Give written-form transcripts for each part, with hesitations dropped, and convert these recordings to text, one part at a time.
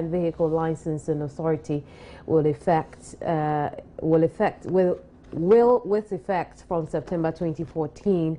Vehicle Licensing Authority will with effect from September 2014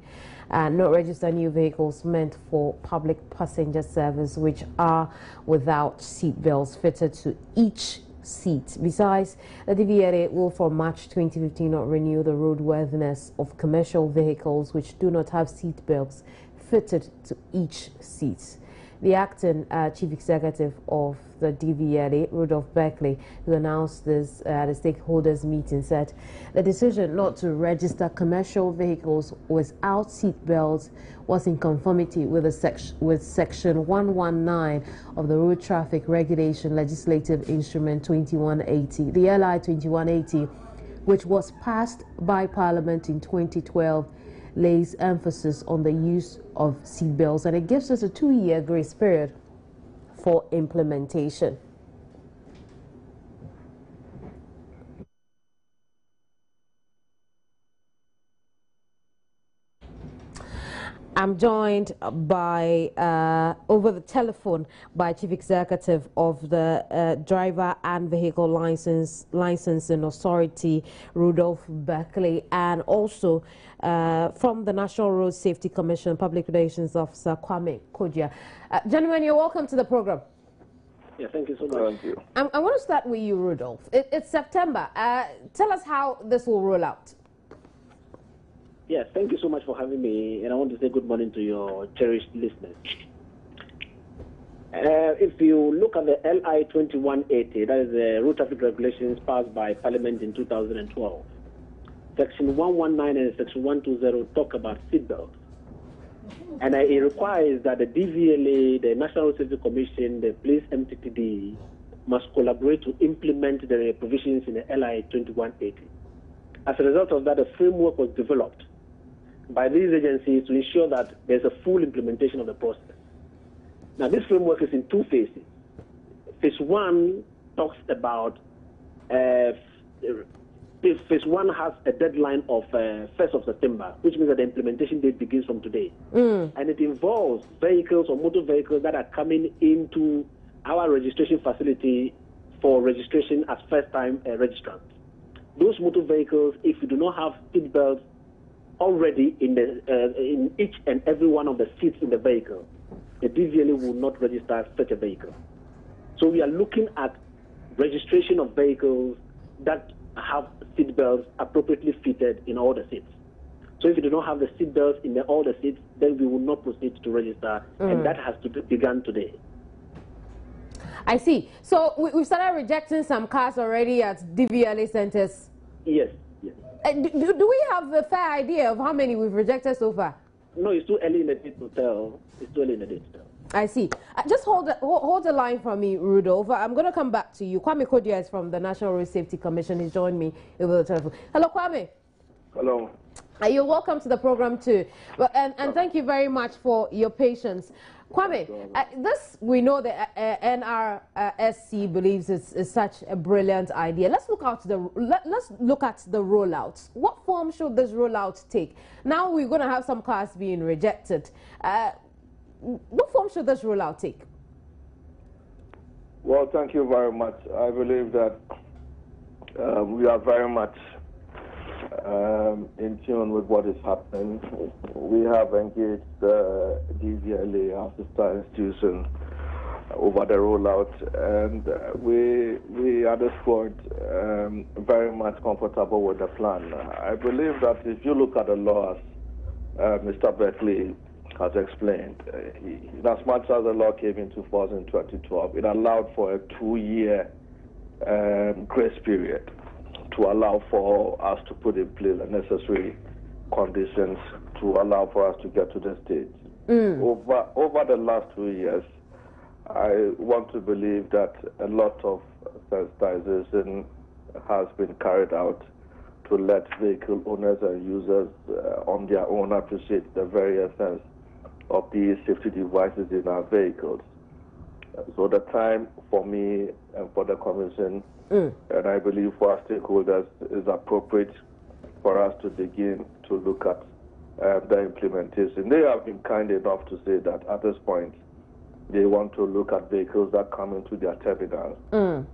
not register new vehicles meant for public passenger service which are without seat belts fitted to each seat. Besides, the DVLA will from March 2015 not renew the roadworthiness of commercial vehicles which do not have seat belts fitted to each seat. The acting chief executive of the DVLA, Rudolph Berkeley, who announced this at the stakeholders meeting, said the decision not to register commercial vehicles without seat belts was in conformity with Section 119 of the Road Traffic Regulation Legislative Instrument 2180, the LI 2180, which was passed by Parliament in 2012. Lays emphasis on the use of seat belts, and it gives us a 2-year grace period for implementation. I'm joined by over the telephone by Chief Executive of the Driver and Vehicle Licensing Authority, Rudolph Berkeley, and also from the National Road Safety Commission, Public Relations Officer Kwame Kodia. Gentlemen, you're welcome to the program. Yeah, thank you so much. Thank you. I want to start with you, Rudolph. It's September. Tell us how this will roll out. Yes, thank you so much for having me, and I want to say good morning to your cherished listeners. If you look at the LI 2180, that is the Road Traffic Regulations passed by Parliament in 2012, Section 119 and Section 120 talk about seatbelts. And it requires that the DVLA, the National Road Safety Commission, the Police MTTD must collaborate to implement the provisions in the LI 2180. As a result of that, a framework was developed by these agencies to ensure that there's a full implementation of the process. Now, this framework is in 2 phases. Phase 1 talks about, phase 1 has a deadline of 1st of September, which means that the implementation date begins from today. And it involves vehicles or motor vehicles that are coming into our registration facility for registration as first-time registrants. Those motor vehicles, if you do not have seat belts already in each and every one of the seats in the vehicle, the DVLA will not register such a vehicle. So we are looking at registration of vehicles that have seat belts appropriately fitted in all the seats. So if you do not have the seat belts in all the seats, then we will not proceed to register, and that has to be begun today. I see. So we started rejecting some cars already at DVLA centers. Yes. Yes. Do we have a fair idea of how many we've rejected so far? No, it's too early in the day to tell. It's too early in the day to tell. I see. Just hold the line for me, Rudolph. I'm going to come back to you. Kwame Kodia is from the National Road Safety Commission. He's joined me over the telephone. Hello, Kwame. Hello. You're welcome to the program too. And thank you very much for your patience. Kwame, this we know the NRSC believes is such a brilliant idea. Let's look at the rollout. What form should this rollout take? Now we're going to have some cars being rejected. What form should this rollout take? Well, thank you very much. I believe that we are very much in tune with what is happening. We have engaged the DVLA, our sister institution, over the rollout, and we at this point very much comfortable with the plan. I believe that if you look at the laws, Mr. Berkeley has explained, in as much as the law came into force in 2012, it allowed for a 2-year grace period to allow for us to put in place the necessary conditions to allow for us to get to the stage. Over the last 2 years, I want to believe that a lot of sensitization has been carried out to let vehicle owners and users on their own appreciate the very essence of these safety devices in our vehicles. So the time for me and for the Commission, and I believe for our stakeholders, is appropriate for us to begin to look at the implementation. They have been kind enough to say that at this point, they want to look at vehicles that come into their terminals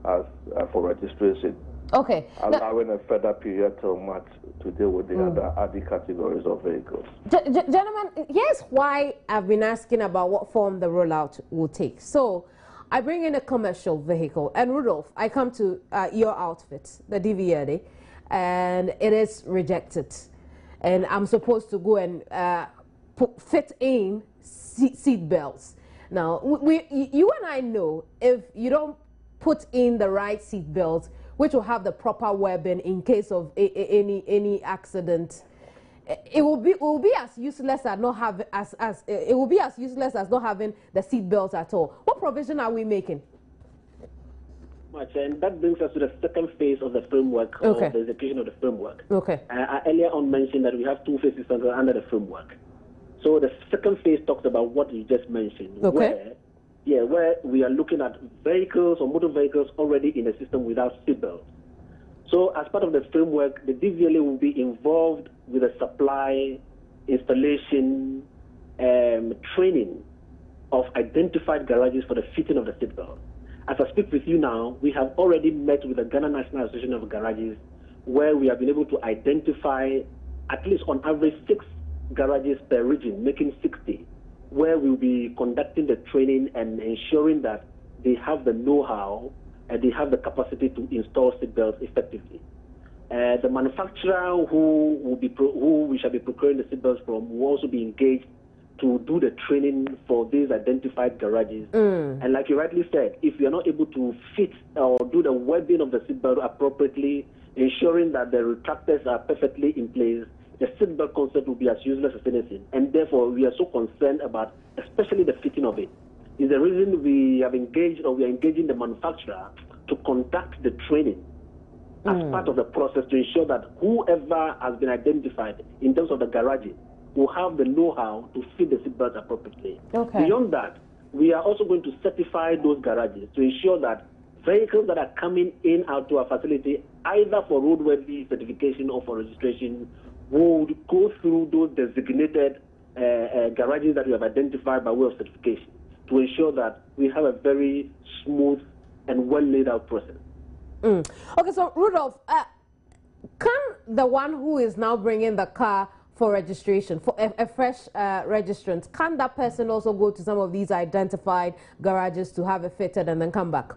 as for registration. Okay. Allowing a further period till March to deal with the other categories of vehicles. Gentlemen, here's why I've been asking about what form the rollout will take. So, I bring in a commercial vehicle, and Rudolph, I come to your outfit, the DVLA, and it is rejected. And I'm supposed to go and fit in seat belts. Now, you and I know if you don't put in the right seat belts, which will have the proper webbing in case of any accident, it will be as useless as not having it will be as useless as not having the seat belts at all. What provision are we making? Much, and that brings us to the second phase of the framework, or the execution of the framework. Okay. I earlier on mentioned that we have two phases under the framework. So the second phase talks about what you just mentioned, where we are looking at vehicles or motor vehicles already in the system without seatbelts. So as part of the framework, the DVLA will be involved with the supply, installation, training of identified garages for the fitting of the seatbelt. As I speak with you now, we have already met with the Ghana National Association of Garages, where we have been able to identify at least on average 6 garages per region, making 60, where we'll be conducting the training and ensuring that they have the know-how and they have the capacity to install seatbelts effectively. The manufacturer who we shall be procuring the seatbelts from will also be engaged to do the training for these identified garages. And like you rightly said, if we are not able to fit or do the webbing of the seatbelt appropriately, ensuring that the retractors are perfectly in place, the seatbelt concept will be as useless as anything. And therefore, we are so concerned about especially the fitting of it. Is the reason we have engaged, or we are engaging the manufacturer to conduct the training as part of the process to ensure that whoever has been identified in terms of the garages will have the know-how to fit the seatbelt appropriately. Okay. Beyond that, we are also going to certify those garages to ensure that vehicles that are coming in out to our facility, either for roadworthy certification or for registration, would go through those designated garages that we have identified by way of certification to ensure that we have a very smooth and well laid out process. Okay, so Rudolph, can the one who is now bringing the car for registration, for a fresh registrant, can that person also go to some of these identified garages to have it fitted and then come back?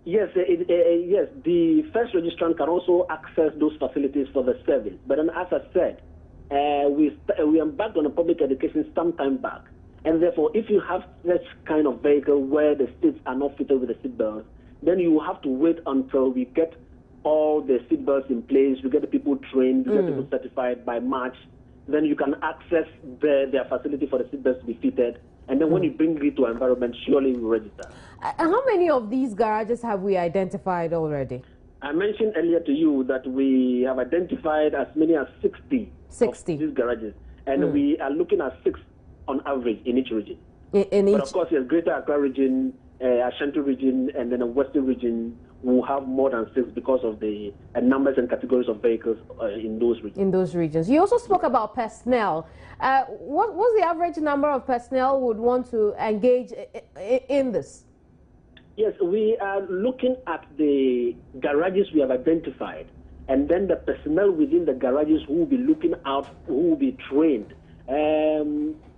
Yes, yes. The first registrant can also access those facilities for the service. But then, as I said, we embarked on a public education some time back. And therefore, if you have such kind of vehicle where the seats are not fitted with the seatbelts, then you will have to wait until we get all the seatbelts in place, we get the people trained, we get people certified by March. Then you can access their facility for the seatbelts to be fitted. And then when you bring it to our environment, surely we register. How many of these garages have we identified already? I mentioned earlier to you that we have identified as many as 60 of these garages. And we are looking at 6 on average in each region. But of course, yes, Greater Accra region, Ashanti region, and then a Western region will have more than 6 because of the numbers and categories of vehicles in those regions. In those regions. You also spoke about personnel. What's the average number of personnel would want to engage in this? Yes, we are looking at the garages we have identified, and then the personnel within the garages who will be looking out, who will be trained.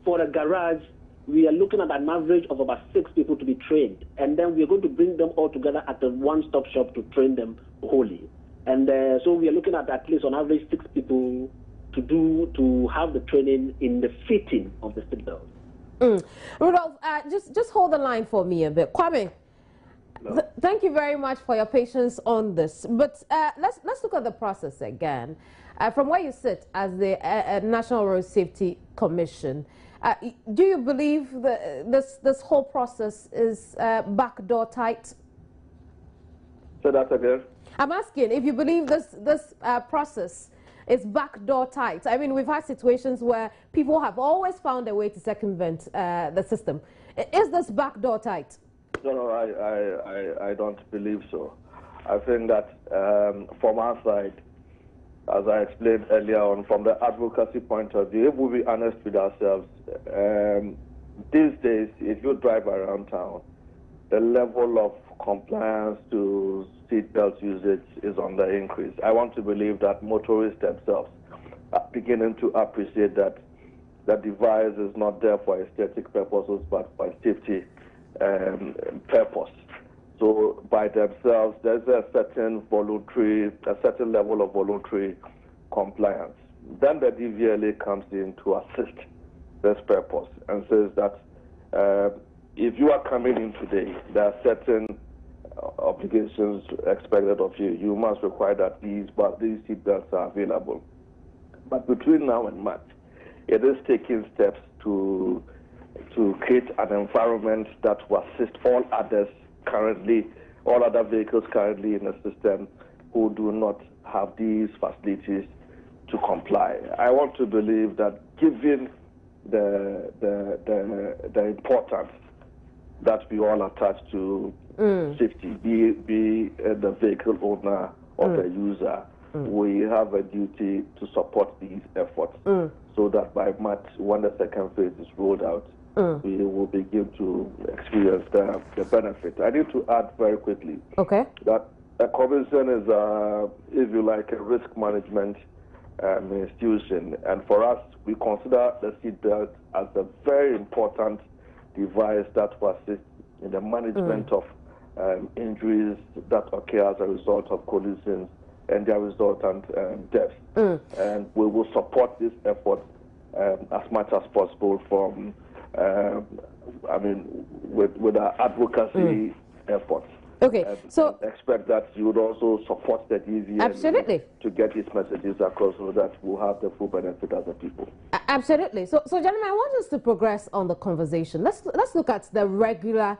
For a garage, we are looking at an average of about 6 people to be trained, and then we are going to bring them all together at a one-stop shop to train them wholly. And so we are looking at least on average 6 people to have the training in the fitting of the seatbelt. Rudolph, just hold the line for me a bit. Kwame, thank you very much for your patience on this. But let's look at the process again. From where you sit as the National Road Safety Commission, do you believe this whole process is backdoor tight? So that's again. I'm asking if you believe this process is backdoor tight. I mean, we've had situations where people have always found a way to circumvent the system. Is this backdoor tight? No, I don't believe so. I think that from our side, as I explained earlier on, from the advocacy point of view, if we be honest with ourselves, these days, if you drive around town, the level of compliance to seatbelt usage is on the increase. I want to believe that motorists themselves are beginning to appreciate that the device is not there for aesthetic purposes, but for safety purpose. So by themselves, there's a certain level of voluntary compliance. Then the DVLA comes in to assist this purpose and says that if you are coming in today, there are certain obligations expected of you. You must require that these seatbelts are available. But between now and March, it is taking steps to create an environment that will assist all other vehicles currently in the system who do not have these facilities to comply. I want to believe that given the importance that we all attach to safety, be the vehicle owner or the user, we have a duty to support these efforts so that by March, when the second phase is rolled out, we will begin to experience the benefit. I need to add very quickly that a commission is, if you like, a risk management institution, and for us, we consider the seatbelt as a very important device that will assist in the management of injuries that occur as a result of collisions and their resultant deaths. And we will support this effort as much as possible from, with our advocacy efforts. So expect that you would also support the DVLA to get these messages across so that we'll have the full benefit as a people. Absolutely. So gentlemen, I want us to progress on the conversation. Let's look at the regular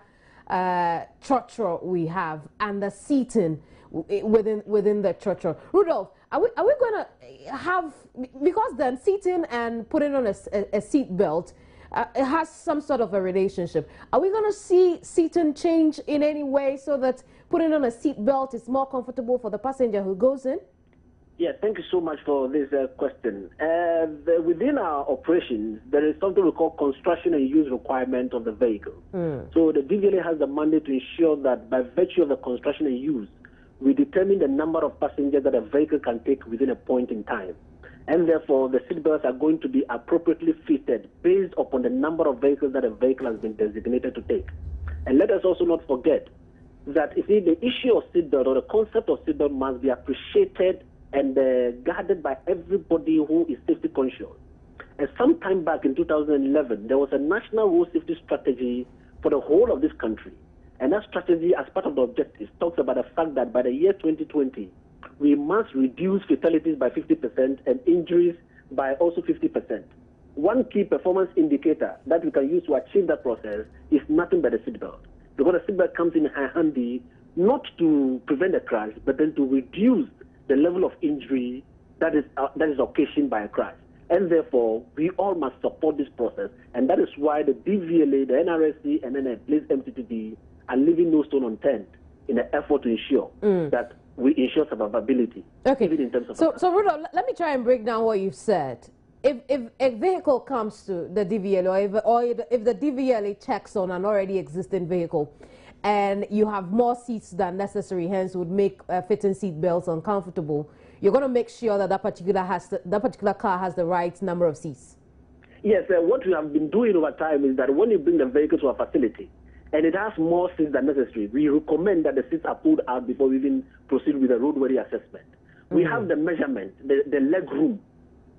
trotro we have and the seating within the trotro. Rudolph, are we going to have, because then seating and putting on a seat belt, it has some sort of a relationship. Are we going to see seating change in any way so that putting on a seat belt is more comfortable for the passenger who goes in? Yeah, thank you so much for this question. Within our operations, there is something we call construction and use requirement of the vehicle. So the DVLA has the mandate to ensure that by virtue of the construction and use, we determine the number of passengers that a vehicle can take within a point in time. And therefore, the seatbelts are going to be appropriately fitted based upon the number of vehicles that a vehicle has been designated to take. And let us also not forget that, you see, the issue of seatbelt or the concept of seatbelt must be appreciated and guarded by everybody who is safety conscious. And some time back in 2011, there was a national road safety strategy for the whole of this country. And that strategy, as part of the objectives, talks about the fact that by the year 2020, we must reduce fatalities by 50% and injuries by also 50%. One key performance indicator that we can use to achieve that process is nothing but the seatbelt. Because the seatbelt comes in handy not to prevent a crash, but then to reduce the level of injury that is occasioned by a crash. And therefore, we all must support this process. And that is why the DVLA, the NRSC, and then the police MTTB are leaving no stone unturned in an effort to ensure that we ensure survivability. Even in terms of so Rudolph, let me try and break down what you've said. If a vehicle comes to the DVLA or if the DVLA checks on an already existing vehicle and you have more seats than necessary, hence would make fitting seat belts uncomfortable, you're going to make sure that that particular car has the right number of seats. Yes, what we have been doing over time is that when you bring the vehicle to a facility and it has more seats than necessary, we recommend that the seats are pulled out before we even proceed with the roadworthy assessment. We have the measurement, the leg room,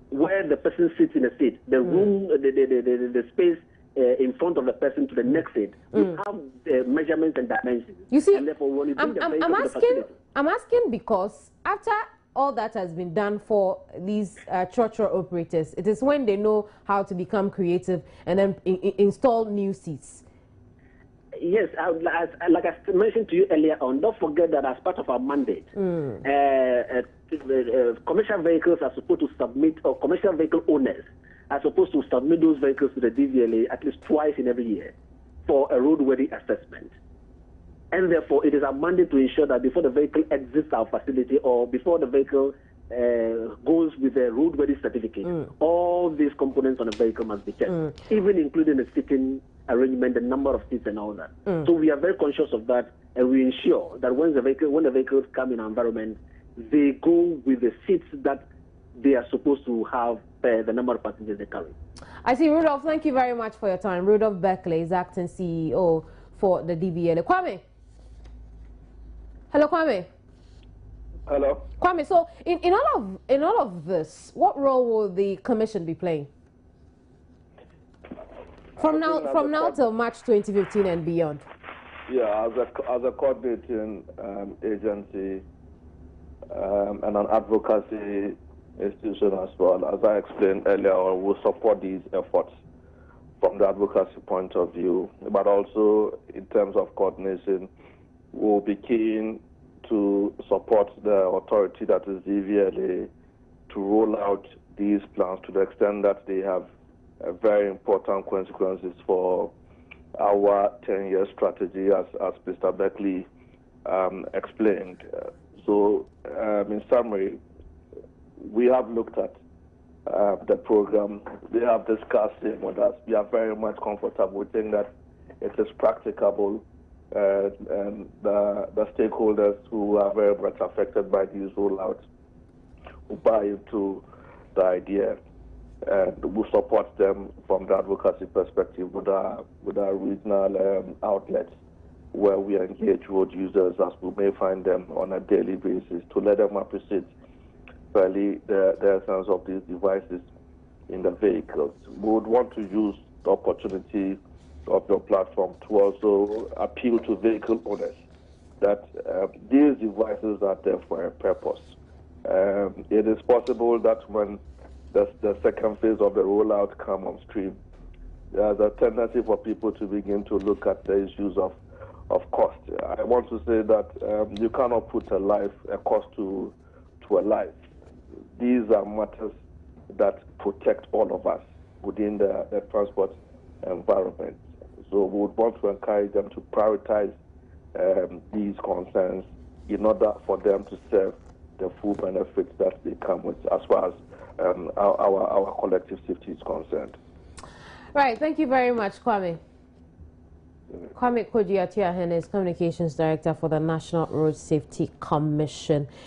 where the person sits in a seat, the room, the space in front of the person to the next seat. We have the measurements and dimensions. You see, and therefore, when you bring the vehicle to the facility, I'm asking because after all that has been done for these trotro operators, it is when they know how to become creative and then install new seats. Yes, like I mentioned to you earlier on, don't forget that as part of our mandate, commercial vehicles are supposed to submit, or commercial vehicle owners are supposed to submit those vehicles to the DVLA at least twice in every year for a roadworthy assessment. And therefore, it is our mandate to ensure that before the vehicle exits our facility or before the vehicle goes with a roadworthy certificate. All these components on a vehicle must be checked, even including the seating arrangement, the number of seats and all that. So we are very conscious of that, and we ensure that when the vehicles come in our environment, they go with the seats that they are supposed to have the number of passengers they carry. I see, Rudolph, thank you very much for your time. Rudolph Beckley is acting CEO for the DVLA. Kwame. Hello, Kwame. Hello. Kwame, so in all of this, what role will the commission be playing? From now till March 2015 and beyond. Yeah, as a coordinating agency and an advocacy institution as well, as I explained earlier, we'll support these efforts from the advocacy point of view, but also in terms of coordination, we'll be keen to support the authority that is DVLA to roll out these plans to the extent that they have very important consequences for our 10-year strategy, as Mr. Beckley explained. So, in summary, we have looked at the program. They have discussed it with us. We are very much comfortable. We think that it is practicable, and the stakeholders who are very much affected by these rollouts will buy into the idea, and we support them from the advocacy perspective with our regional outlets, where we engage road users as we may find them on a daily basis, to let them appreciate fairly the essence of these devices in the vehicles. We would want to use the opportunity of your platform to also appeal to vehicle owners that these devices are there for a purpose. It is possible that when the second phase of the rollout come on stream, there's a tendency for people to begin to look at the issues of cost. I want to say that you cannot put a cost to a life. These are matters that protect all of us within the transport environment. So we would want to encourage them to prioritize these concerns in order for them to serve the full benefits that they come with as far as our collective safety is concerned. Right, thank you very much, Kwame. Kwame Kojiatiahene is Communications Director for the National Road Safety Commission.